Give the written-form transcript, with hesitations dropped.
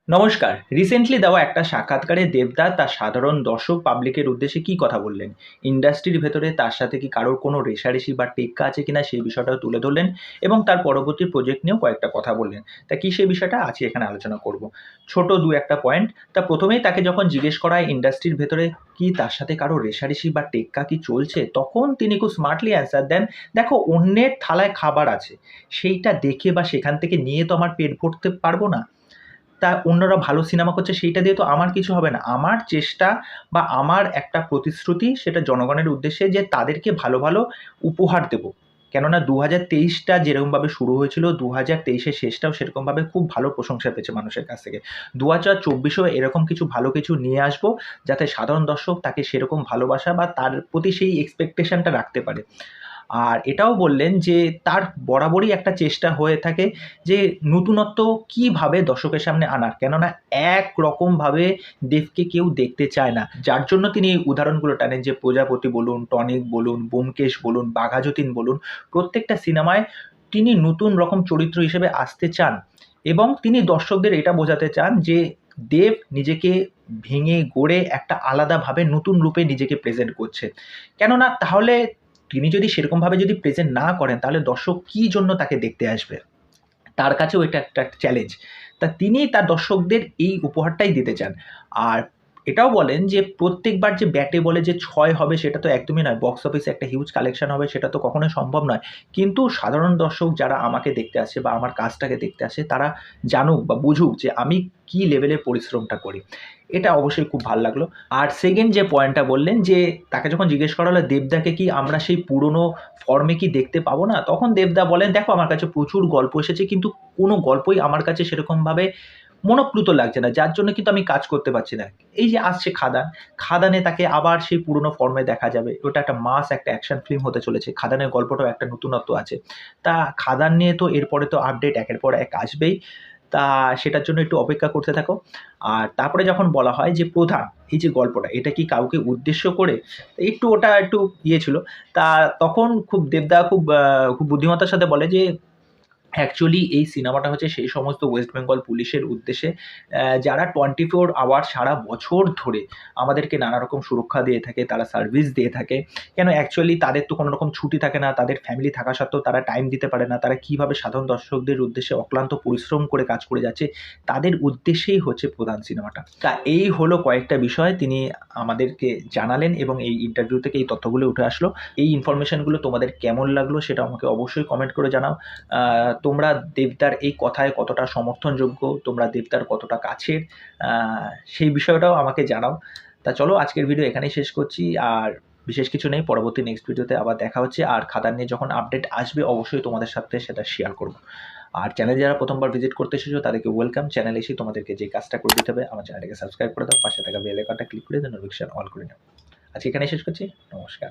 নমস্কার। রিসেন্টলি দেওয়া একটা সাক্ষাৎকারে দেবদা তার সাধারণ দর্শক পাবলিকের উদ্দেশ্যে কী কথা বললেন? ইন্ডাস্ট্রির ভেতরে তার সাথে কি কারোর কোনো রেষারেষি বা টেক্কা আছে কিনা সেই বিষয়টাও তুলে ধরলেন এবং তার পরবর্তী প্রজেক্ট নিয়েও কয়েকটা কথা বললেন। তা কি সেই বিষয়টা আজকে এখানে আলোচনা করব। ছোট ২-১টা পয়েন্ট। তা ১ম এই তাকে যখন জিজ্ঞেস করা হয় ইন্ডাস্ট্রির ভেতরে কি তার সাথে কারো রেষারেষি বা টেক্কা কি চলছে? তখন তিনি খুব স্মার্টলি অ্যান্সার দেন, "দেখো অন্যের থালায় খাবার আছে। সেইটা দেখে বা সেখান থেকে নিয়ে তো আমার পেট ভরতে পারব না। তা অন্যরা ভালো সিনেমা করছে সেইটা দিয়ে তো আমার কিছু হবে না। আমার চেষ্টা বা আমার একটা প্রতিশ্রুতি সেটা জনগণের উদ্দেশ্যে যে তাদেরকে ভালো, ভালো উপহার দেবো। কেননা ২০২৩ টা যেরকমভাবে শুরু হয়েছিল, ২০২৩ এর শেষটাও সেরকমভাবে খুব ভালো প্রশংসা পেয়েছে মানুষের কাছ থেকে। ২০২৪ এও এরকম কিছু ভালো কিছু নিয়ে আসবো, যাতে সাধারণ দর্শক তাকে সেরকম ভালোবাসা বা তার প্রতি সেই এক্সপেকটেশনটা রাখতে পারে। আর এটাও বললেন যে তার বরাবরই একটা চেষ্টা হয়ে থাকে যে নতুনত্ব কীভাবে দর্শকের সামনে আনার। কেননা একরকমভাবে দেবকে কেউ দেখতে চায় না। যার জন্য তিনি এই উদাহরণগুলো টানেন যে প্রজাপতি বলুন, টনিক বলুন, ব্যোমকেশ বলুন, বাঘাযতীন বলুন, প্রত্যেকটা সিনেমায় তিনি নতুন রকম চরিত্র হিসেবে আসতে চান এবং তিনি দর্শকদের এটা বোঝাতে চান যে দেব নিজেকে ভেঙে গড়ে একটা আলাদাভাবে নতুন রূপে নিজেকে প্রেজেন্ট করছে। কেননা তাহলে তিনি যদি সেরকমভাবে যদি প্রেজেন্ট না করেন তাহলে দর্শক কী জন্য তাকে দেখতে আসবে? তার কাছেও এটা একটা চ্যালেঞ্জ। তা তিনি তার দর্শকদের এই উপহারটাই দিতে চান। আর এটাও বলেন যে প্রত্যেকবার যে ব্যাটে বলে যে ৬ হবে সেটা তো একদমই নয়। বক্স অফিসে একটা হিউজ কালেকশন হবে সেটা তো কখনোই সম্ভব নয়। কিন্তু সাধারণ দর্শক যারা আমাকে দেখতে আসে বা আমার কাজটাকে দেখতে আসে তারা জানুক বা বুঝুক যে আমি কি লেভেলের পরিশ্রমটা করি। এটা অবশ্যই খুব ভাল লাগলো। আর সেকেন্ড যে পয়েন্টটা বললেন যে তাকে যখন জিজ্ঞেস করা হলো দেবদাকে কি আমরা সেই পুরনো ফর্মে কি দেখতে পাবো না? তখন দেবদা বলেন, "দেখো আমার কাছে প্রচুর গল্প এসেছে কিন্তু কোনো গল্পই আমার কাছে সেরকমভাবে মনোপ্লুত লাগছে না। যার জন্য কিন্তু আমি কাজ করতে পারছি না। এই যে আসছে খাদান, খাদানে তাকে আবার সেই পুরনো ফর্মে দেখা যাবে। ওটা একটা মাস একটা অ্যাকশন ফিল্ম হতে চলেছে। খাদানের গল্পটাও একটা নতুনত্ব আছে। তা খাদান নিয়ে তো এরপরে তো আপডেট একের পর এক আসবেই। তা সেটার জন্য একটু অপেক্ষা করতে থাকো।" আর তারপরে যখন বলা হয় যে প্রধান, এই যে গল্পটা এটা কি কাউকে উদ্দেশ্য করে? একটু ওটা একটু ইয়ে ছিল। তা তখন খুব দেবদা খুব বুদ্ধিমত্তার সাথে বলে যে অ্যাকচুয়ালি এই সিনেমাটা হচ্ছে সেই সমস্ত ওয়েস্ট বেঙ্গল পুলিশের উদ্দেশ্যে যারা 24 আওয়ার সারা বছর ধরে আমাদেরকে নানা রকম সুরক্ষা দিয়ে থাকে, তারা সার্ভিস দিয়ে থাকে। কেন অ্যাকচুয়ালি তাদের তো কোনো রকম ছুটি থাকে না, তাদের ফ্যামিলি থাকা সত্ত্বেও তারা টাইম দিতে পারে না। তারা কিভাবে সাধারণ দর্শকদের উদ্দেশ্যে অক্লান্ত পরিশ্রম করে কাজ করে যাচ্ছে, তাদের উদ্দেশ্যেই হচ্ছে প্রধান সিনেমাটা। তা এই হলো কয়েকটা বিষয় তিনি আমাদেরকে জানালেন এবং এই ইন্টারভিউ থেকে এই তথ্যগুলো উঠে আসলো। এই ইনফরমেশনগুলো তোমাদের কেমন লাগলো সেটা আমাকে অবশ্যই কমেন্ট করে জানাও। তোমরা দেবদার এই কথায় কতটা সমর্থনযোগ্য, তোমরা দেবদার কতটা কাছের, আ সেই বিষয়টাও আমাকে জানাও। তা চলো আজকের ভিডিও এখানেই শেষ করছি। আর বিশেষ কিছু নেই। পরবর্তী নেক্সট ভিডিওতে আবার দেখা হচ্ছে। আর খাদান নিয়ে যখন আপডেট আসবে অবশ্যই তোমাদের সাথে সেটা শেয়ার করব। আর চ্যানেলে যারা ১ম বার ভিজিট করতে এসেছো তাদেরকে ওয়েলকাম। চ্যানেলে এসেই তোমাদেরকে যে কাজটা করে দিতে হবে আমার চ্যানেলটাকে সাবস্ক্রাইব করে দাও। পাশে থাকা বেল আইকনটা ক্লিক করে দেন, নোটিফিকেশন অল করে নাও। আজকে এখানেই শেষ করছি। নমস্কার।